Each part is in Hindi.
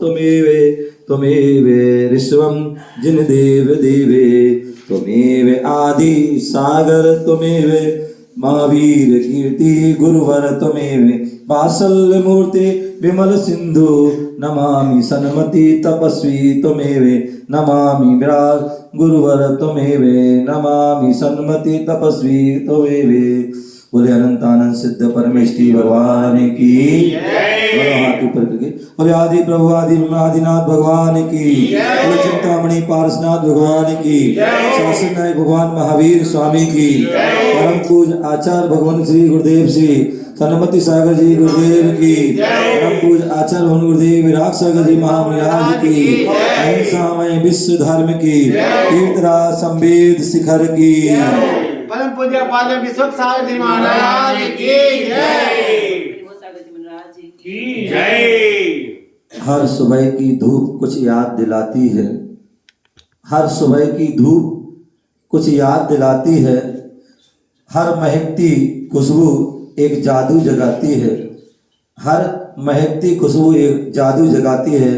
त्वमेव त्वमेव ऋषवं जिन देव देवे त्वमेव आदि सागर त्वमेव महावीर कीर्ति गुरुवर त्वमेव वात्सल्य मूर्ति विमल सिंधु नमामि सन्मति तपस्वी त्वमेव नमामि विराज गुरुवर त्वमेव नमामि सन्मति तपस्वी त्वमेव। बोले अनंत आनंद सिद्ध परमेष्टि भगवान की हाथ ऊपर करके बोले आदि प्रभु आदि आदिनाथ भगवान की, बोले चिंतामणि पारसनाथ भगवान की, शासन नायक भगवान महावीर स्वामी की, परम पूज आचार्य भगवान श्री गुरुदेव श्री सन्मति सागर जी गुरुदेव की, परम पूज आचार्य भगवान गुरुदेव विराट सागर जी महामुनिराज की, अहिंसामय विश्व धर्म की, तीर्थराज संवेद शिखर की, परम पूज्य पाद विश्व सागर जी महाराज की जय। हर सुबह की धूप कुछ याद दिलाती है, हर सुबह की धूप कुछ याद दिलाती है, हर महकती खुशबू एक जादू जगाती है, हर महकती खुशबू एक जादू जगाती है।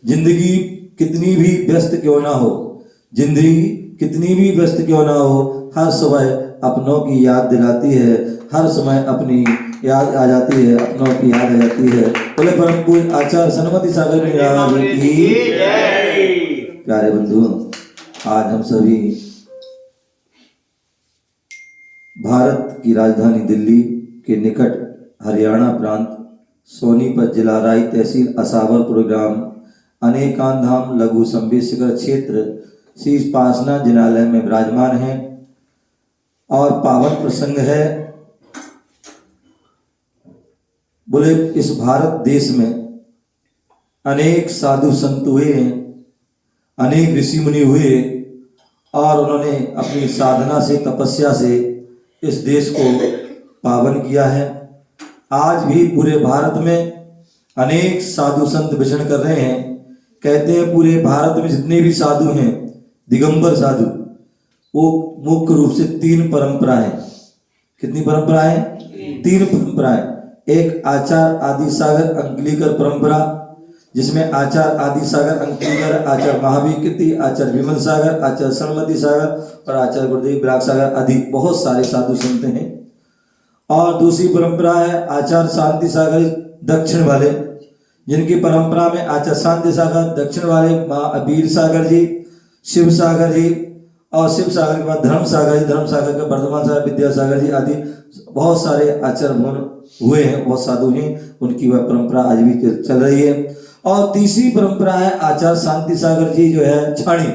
जिंदगी कितनी भी व्यस्त क्यों ना हो, जिंदगी कितनी भी व्यस्त क्यों ना हो, हर सुबह अपनों की याद दिलाती है, हर समय अपनी याद आ जाती है, अपनों की याद आ जाती है। बोले परम पूज्य आचार्य सन्मति सागर महाराज की जय। प्यारे बंधु, आज हम सभी भारत की राजधानी दिल्ली के निकट हरियाणा प्रांत सोनीपत जिला राई तहसील असावर ग्राम अनेकांत धाम लघु संवेद शिखर क्षेत्र श्री पासना जिनालय में विराजमान हैं और पावन प्रसंग है। बोले इस भारत देश में अनेक साधु संत हुए हैं, अनेक ऋषि मुनि हुए और उन्होंने अपनी साधना से तपस्या से इस देश को पावन किया है। आज भी पूरे भारत में अनेक साधु संत विचरण कर रहे हैं। कहते हैं पूरे भारत में जितने भी साधु हैं, दिगंबर साधु, वो मुख्य रूप से तीन परंपरा है। कितनी परंपरा है? तीन परंपराएं। एक आचार्य आदि सागर अंकलीकर परंपरा, जिसमें आचार्य आदि सागर अंकलीकर, आचार्य महावीर कीर्ति, आचार्य विमल सागर, आचार्य सन्मति सागर और आचार्य गुरुदेव विराट सागर आदि बहुत सारे साधु संत हैं। और दूसरी परंपरा है आचार्य शांति सागर दक्षिण वाले, जिनकी परंपरा में आचार्य शांति सागर दक्षिण वाले वीर सागर जी, शिव सागर जी और शिव सागर के बाद धर्म सागर जी, धर्म सागर के वर्धमान सागर विद्यासागर जी आदि बहुत सारे आचार्य भवन हुए हैं, बहुत साधु हैं, उनकी वह परंपरा आज भी चल रही है। और तीसरी परंपरा है आचार्य शांति सागर जी जो है छाणी,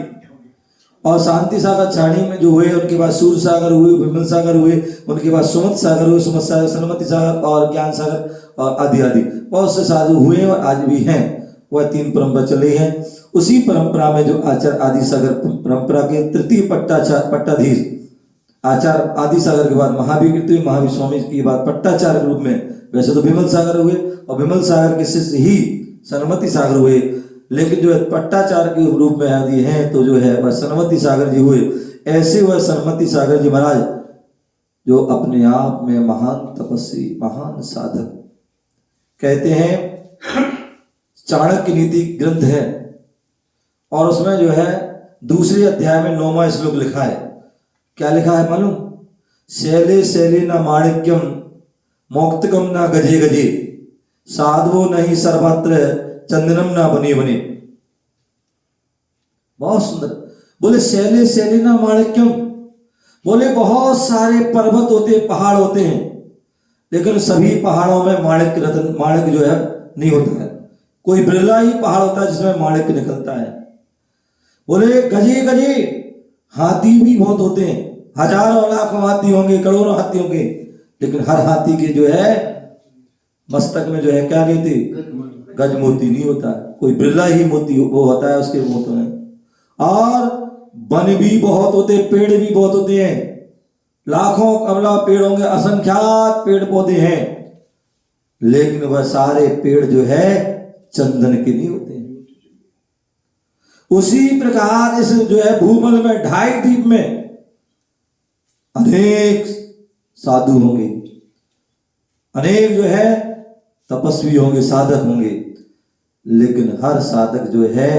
और शांति सागर छाणी में जो हुए उनके बाद सूर्य सागर हुए, विमल सागर हुए, उनके बाद सुमत सागर हुए, सुमत सागर सन्मति सागर और ज्ञान सागर और आदि आदि बहुत से साधु हुए और आज भी हैं। वह तीन परंपरा चल रही है। उसी परंपरा में जो आचार्य आदि सागर परंपरा के तृतीय पट्टाधीश आचार्य आदि सागर के बाद महावीर कीर्ति महावीर स्वामी की बात पट्टाचार्य के रूप में, वैसे तो विमल सागर हुए और विमल सागर के शिष्य ही सन्मति सागर हुए, लेकिन जो है पट्टाचार्य के रूप में आदि हैं तो जो है वह सन्मति सागर जी हुए। ऐसे वह सन्मति सागर जी महाराज जो अपने आप में महान तपस्वी, महान साधक, कहते हैं चाणक्य नीति ग्रंथ है और उसमें जो है दूसरे अध्याय में 9वां श्लोक लिखा है। क्या लिखा है मालूम? शैले शैले न माणिक्यम मोक्तकम न गजे गजे साधवो नहीं सर्वत्र चंदनम न बने बने। बहुत सुंदर। बोले शैले शैले न माणिक्यम, बोले बहुत सारे पर्वत होते, पहाड़ होते हैं, लेकिन सभी पहाड़ों में माणिक रत्न, माणिक जो है नहीं होता है। कोई बिरला ही पहाड़ होता है जिसमें माणिक निकलता है। बोले गजे गजे, हाथी भी बहुत होते हैं, हजारों लाखों हाथी होंगे, करोड़ों हाथी होंगे, लेकिन हर हाथी के जो है मस्तक में जो है क्या नहीं होती? गज मोती नहीं होता है। कोई बिरला ही मोती वो होता है उसके मोती में। और वन भी बहुत होते, पेड़ भी बहुत होते हैं, लाखों कमला पेड़ होंगे, असंख्यात पेड़ पौधे हैं, लेकिन वह सारे पेड़ जो है चंदन के नहीं होते हैं। उसी प्रकार इस जो है भूमल में 2.5 द्वीप में अनेक साधु होंगे, अनेक जो है तपस्वी होंगे, साधक होंगे, लेकिन हर साधक जो है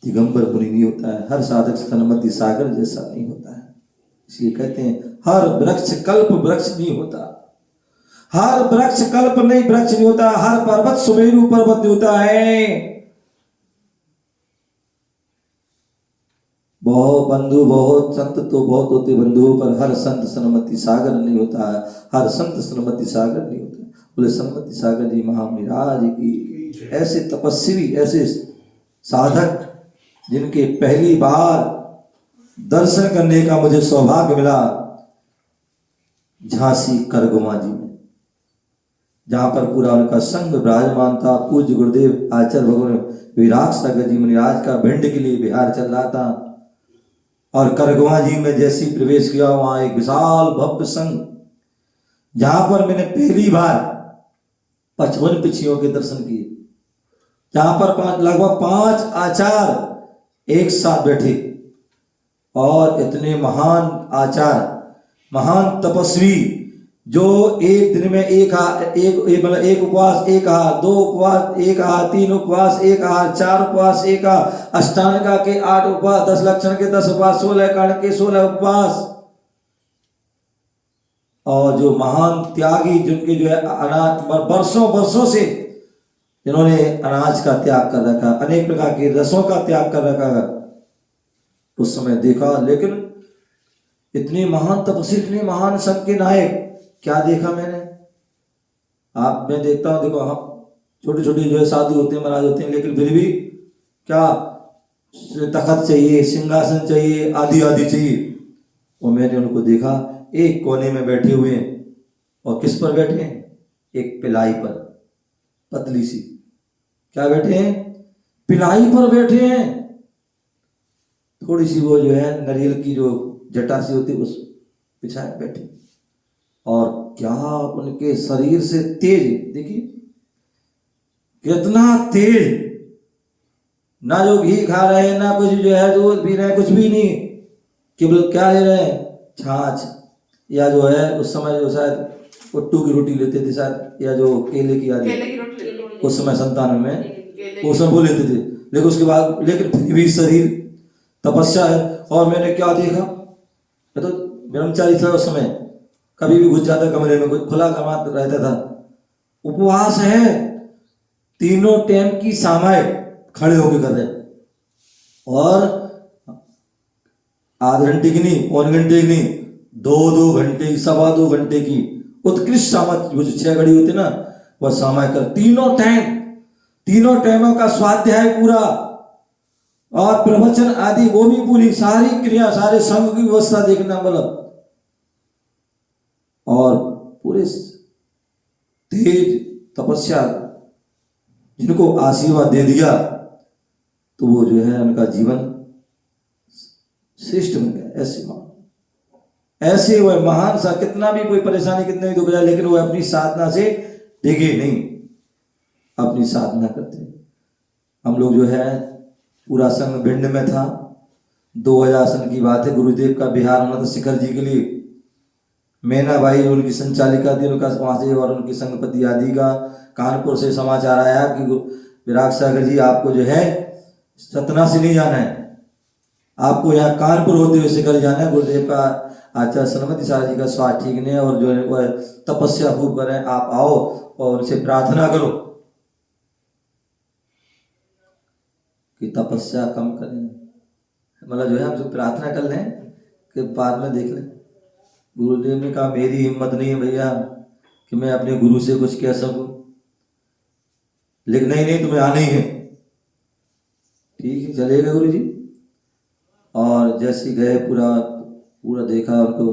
दिगंबर मुनि नहीं होता है, हर साधक सन्मति सागर जैसा नहीं होता है। इसलिए कहते हैं हर वृक्ष कल्प वृक्ष नहीं होता, हर वृक्ष कल्प नहीं वृक्ष नहीं होता, हर पर्वत सुमेरु पर्वत नहीं होता है। बहुत बंधु बहुत संत तो बहुत होते बंधुओं, पर हर संत सन्मति सागर नहीं होता है, हर संत सन्मति सागर नहीं होता। बोले सन्मति सागर जी महाराज की। ऐसे तपस्वी, ऐसे साधक जिनके पहली बार दर्शन करने का मुझे सौभाग्य मिला झांसी करगुमा जी में, जहां पर पूरा उनका संघ विराजमान था। पूज्य गुरुदेव आचार्य भगवान विराग सागर जी महाराज का भिंड के लिए बिहार चल रहा था, और करगुमा जी में जैसे ही प्रवेश किया वहां एक विशाल भव्य संघ, जहां पर मैंने पहली बार 55 पिछियों के दर्शन किए, जहां पर लगभग 5 आचार्य एक साथ बैठे, और इतने महान आचार्य, महान तपस्वी, जो एक दिन में एक उपवास, एक हार, 2 उपवास, एक हार, 3 उपवास, एक हार, 4 उपवास, एक हार, अष्टांगा के 8 उपवास, 10 लक्षण के 10 उपवास, 16 कर्ण के 16 उपवास, और जो महान त्यागी जिनके जो है अनाज वर्षों से जिन्होंने अनाज का त्याग कर रखा, अनेक प्रकार के रसों का त्याग कर रखा, उस समय देखा। लेकिन इतने महान तपस्वी, इतने महान संत के नायक, क्या देखा मैंने? मैं देखता हूं, देखो हम छोटे छोटे जो है साधु होते हैं, महाराज होते हैं, लेकिन फिर भी क्या तखत चाहिए, सिंहासन चाहिए, आदि आदि चाहिए। और मैंने उनको देखा एक कोने में बैठे हुए हैं, और किस पर बैठे हैं? एक पिलाई पर, पतली सी, क्या बैठे हैं? पिलाई पर बैठे हैं। थोड़ी सी वो जो है नारियल की जो जटा सी होती है उस बिछाए बैठे, और क्या उनके शरीर से तेज, देखिए कितना तेज, ना जो घी खा रहे हैं, ना कुछ जो है दूध पी रहे हैं, कुछ भी नहीं, केवल क्या ले रहे हैं? छाछ, या जो है उस समय जो शायद कुट्टू की रोटी लेते थे शायद, या जो केले की आदि उस समय 97 में उस समय वो लेते थे। लेकिन उसके बाद, लेकिन फिर भी शरीर तपस्या है। और मैंने क्या देखा, मैं तो ब्रह्मचारी था उस समय, कभी भी घुस जाता कमरे में, कुछ खुला कमा रहता था। उपवास है, 3 टाइम की सामाएं खड़े होकर कर रहे, और आध घंटे की नहीं, 1 घंटे की नहीं, 2 घंटे की, 2.25 घंटे की उत्कृष्ट सामा, वो जो 6 घड़ी होती ना, वह सामाएं कर, 3 टाइमों का स्वाध्याय पूरा, और प्रवचन आदि वो भी पूरी, सारी क्रिया, सारे संघ की व्यवस्था देखना, मतलब, और पूरे तेज तपस्या, जिनको आशीर्वाद दे दिया तो वो जो है उनका जीवन श्रेष्ठ बन गया। ऐसे वह महान सा, कितना भी कोई परेशानी, कितने भी दुख जाए, लेकिन वो अपनी साधना से डिगे नहीं, अपनी साधना करते। हम लोग जो है पूरा संघ भिंड में था, 2000 सन की बात है, गुरुदेव का बिहार होना था शिखर जी के लिए। मैना बाई उनकी संचालिका थी, उनका वहां से, और उनकी संघपति आदि का कानपुर से समाचार आया कि विराग सागर जी आपको जो है सतना से नहीं जाना है, आपको यहाँ कानपुर होते हुए शिखर जाना है। गुरुदेव का आचार्य सन्मति सागर जी का स्वास्थ्य ठीक नहीं है, और जो है वो तपस्या खूब करें, आप आओ और उनसे प्रार्थना करो कि तपस्या कम करें, मतलब जो है हमसे प्रार्थना कर लें कि बाद में देख लें। गुरुदेव ने कहा मेरी हिम्मत नहीं है भैया कि मैं अपने गुरु से कुछ कह सकूं, लेकिन नहीं तुम्हें आना ही है। ठीक है, चलेगा गुरु जी। और जैसे गए, पूरा देखा उनको,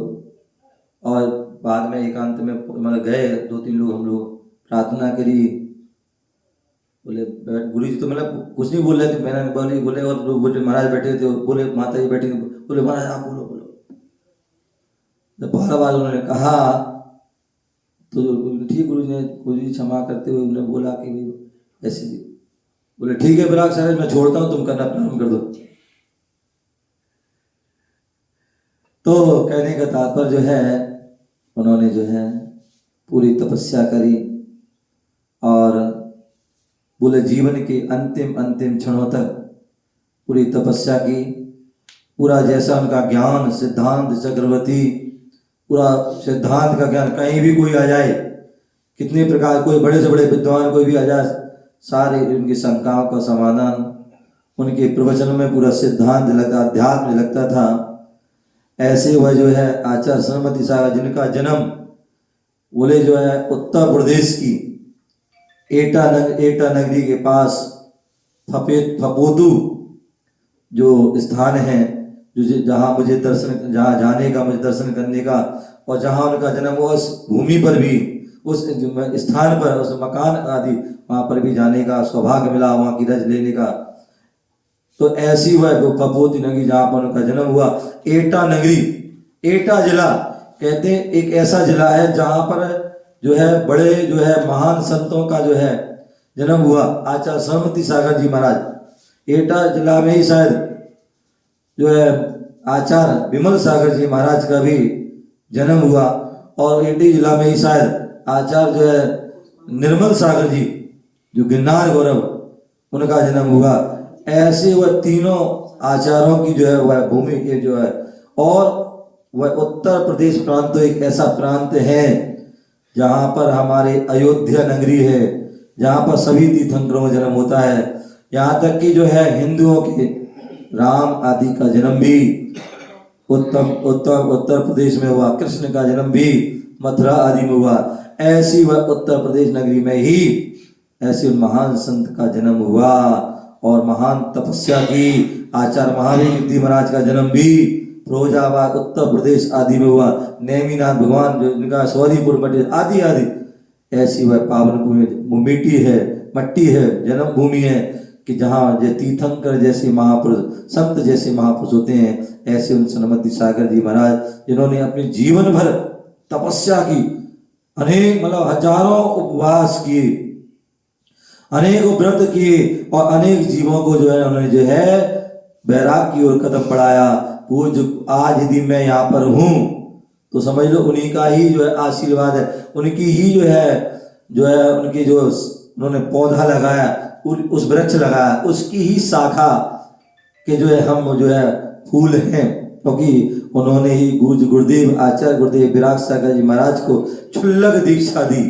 और बाद में एकांत में मतलब गए 2-3 लोग, हम लोग प्रार्थना करी। बोले गुरु जी तो मतलब कुछ नहीं बोल रहे थे, मैंने बोले और बोले महाराज बैठे थे, बोले माता जी बैठे थे, बोले महाराज आप बोलो। जब 12 बार उन्होंने कहा तो ठीक, गुरु जी क्षमा करते हुए उन्होंने बोला कि भाई ऐसे, बोले ठीक है विराग सागर मैं छोड़ता हूँ, तुम करना प्रारंभ कर दो। तो कहने का तात्पर्य जो है, उन्होंने जो है पूरी तपस्या करी, और बोले जीवन के अंतिम अंतिम क्षणों तक पूरी तपस्या की, पूरा जैसा उनका ज्ञान सिद्धांत चक्रवर्ती, पूरा सिद्धांत का ज्ञान, कहीं भी कोई आ जाए, कितने प्रकार कोई बड़े से बड़े विद्वान कोई भी आ जाए, सारे उनकी शंकाओं का समाधान उनके प्रवचनों में पूरा सिद्धांत लगता, अध्यात्म लगता था। ऐसे वह जो है आचार्य सरस्वती सागर जिनका जन्म बोले जो है उत्तर प्रदेश की एटा नगरी के पास फपोदू जो स्थान है, जो जहाँ मुझे दर्शन, जहाँ जाने का, मुझे दर्शन करने का, और जहाँ उनका जन्म हुआ उस भूमि पर भी, उस स्थान पर, उस मकान आदि वहाँ पर भी जाने का सौभाग्य मिला, वहाँ की रज लेने का। तो ऐसी वह फपोदी नगरी जहाँ पर उनका जन्म हुआ, एटा नगरी, एटा जिला कहते हैं, एक ऐसा जिला है जहाँ पर जो है बड़े जो है महान संतों का जो है जन्म हुआ। आचार्य सरस्वती सागर जी महाराज, एटा जिला में ही शायद जो है आचार्य विमल सागर जी महाराज का भी जन्म हुआ, और एटी जिला में ही शायद आचार्य जो है निर्मल सागर जी जो गिरनार गौरव उनका जन्म हुआ। ऐसे वह तीनों आचार्यों की जो है वह भूमि के जो है, और वह उत्तर प्रदेश प्रांत तो एक ऐसा प्रांत है जहाँ पर हमारे अयोध्या नगरी है, जहाँ पर सभी तीर्थंकरों का जन्म होता है। यहाँ तक कि जो है हिंदुओं के राम आदि का जन्म भी उत्तर प्रदेश में हुआ, कृष्ण का जन्म भी मथुरा आदि में हुआ। ऐसी वह उत्तर प्रदेश नगरी में ही ऐसे महान संत का जन्म हुआ, और महान तपस्या की आचार्य महावीर कीर्ति महाराज का जन्म भी फिरोजाबाद उत्तर प्रदेश आदि में हुआ। नेमिनाथ भगवान जो जिनका सौरीपुर मटी आदि आदि, ऐसी वह पावन भूमि मट्टी है, जन्म भूमि है कि जहाँ जो तीर्थंकर जैसे महापुरुष, संत जैसे महापुरुष होते हैं, ऐसे उन सरस्वती सागर जी महाराज जिन्होंने अपने जीवन भर तपस्या की, अनेक मतलब हजारों उपवास किए, अनेक व्रत किए, और अनेक जीवों को जो है उन्होंने जो है वैराग की ओर कदम बढ़ाया। वो जो आज यदि मैं यहाँ पर हूँ तो समझ लो उन्हीं का ही जो है आशीर्वाद है, उनकी ही जो है उनकी जो उन्होंने पौधा लगाया, उस वृक्ष लगाया, उसकी ही शाखा के जो है हम जो है फूल हैं, क्योंकि उन्होंने ही गुरुदेव आचार्य गुरुदेव विराग सागर जी महाराज को क्षुल्लक दीक्षा दी,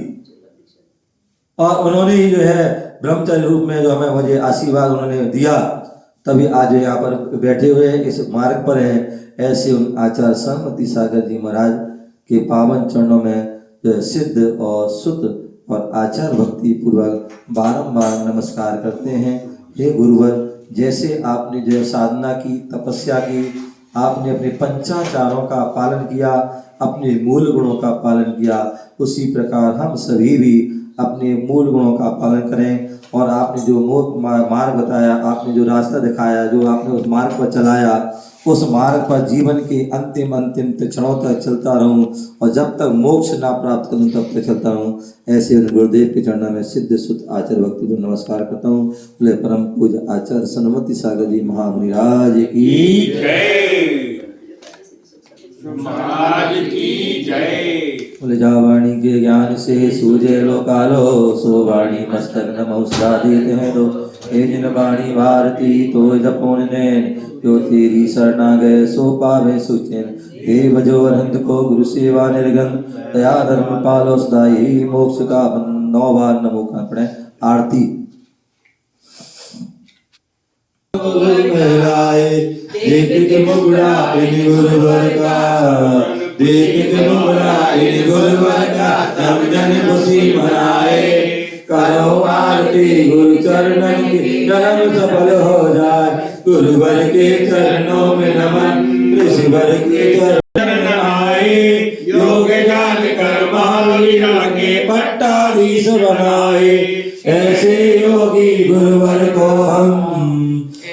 और उन्होंने ही जो है ब्रह्मचारी रूप में जो हमें मुझे आशीर्वाद उन्होंने दिया, तभी आज यहाँ पर बैठे हुए इस मार्ग पर हैं। ऐसे उन आचार्य सरस्वती सागर जी महाराज के पावन चरणों में जो सिद्ध और सुत और आचार भक्ति पूर्वक बारंबार नमस्कार करते हैं। हे गुरुवर, जैसे आपने जो साधना की, तपस्या की, आपने अपने पंचाचारों का पालन किया, अपने मूल गुणों का पालन किया, उसी प्रकार हम सभी भी अपने मूल गुणों का पालन करें। और आपने जो मार्ग बताया, आपने जो रास्ता दिखाया, जो आपने उस मार्ग पर चलाया, उस मार्ग पर जीवन के अंतिम अंतिम क्षणों तक चलता रहूं, और जब तक मोक्ष ना प्राप्त करूं तब तक चलता रहूं। ऐसे उन गुरुदेव के चरणों में सिद्ध सुत आचार्य भक्ति को नमस्कार करता हूँ। बोले परम पूज्य आचार्य सरस्वती सागर जी महामुनि राज की जय, महाराज की जय। बोले जा वाणी के ज्ञान से सूझे लोकालो, सो वाणी मस्तक नमोस्तादित है दो। हे जिन वाणी भारती तो जपोन नैन, जो तेरी शरणा गए सो पावे सुचैन। हे भजो अरहंत को गुरु सेवा निर्गन, दया धर्म पालो सदाई, मोक्ष का 9 बार नमो का पढ़े आरती। देख के मुगड़ा इन गुरुवर का, देख के मुगड़ा इन गुरुवर का, सब जन खुशी मनाए। करो आरती गुरु चरणन की, जन्म सफल हो जाए। गुरुवर के चरणों में नमन, ऋषिवर के चरण आए। योग जान कर महावीर के पट्टाधीश बनाए। ऐसे योगी गुरुवर को हम,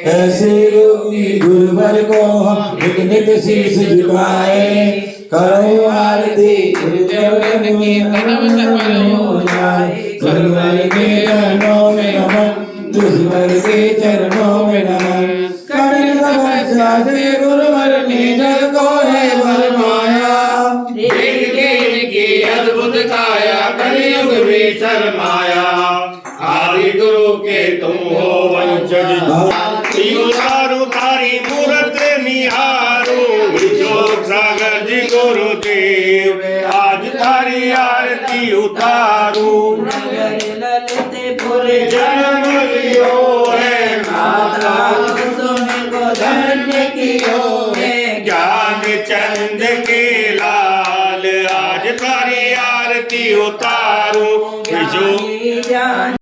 ऐसे योगी गुरुवर को हम नित नित शीश झुकाए। करो आरती गुरु चरण में, जन्म सफल हो जाए। गुरुवर के चरणों में नमन, गुरुवर के चरणों में नमन। कठिन तपस्या से गुरुवर ने जग को है बरमाया। देख के इनकी अद्भुत काया, कलयुग में शर्माया। आदि गुरु के तुम हो वंशज आरती उतारू तारी मूरत निहारू विशोक सागर जी गुरुदेव आज तारी आरती उतारू नगर ललितपुर जन्म लियो है माता तुमको धन्य कियो है ज्ञान चंद के लाल आज तारी आरती उतारू विशोक जान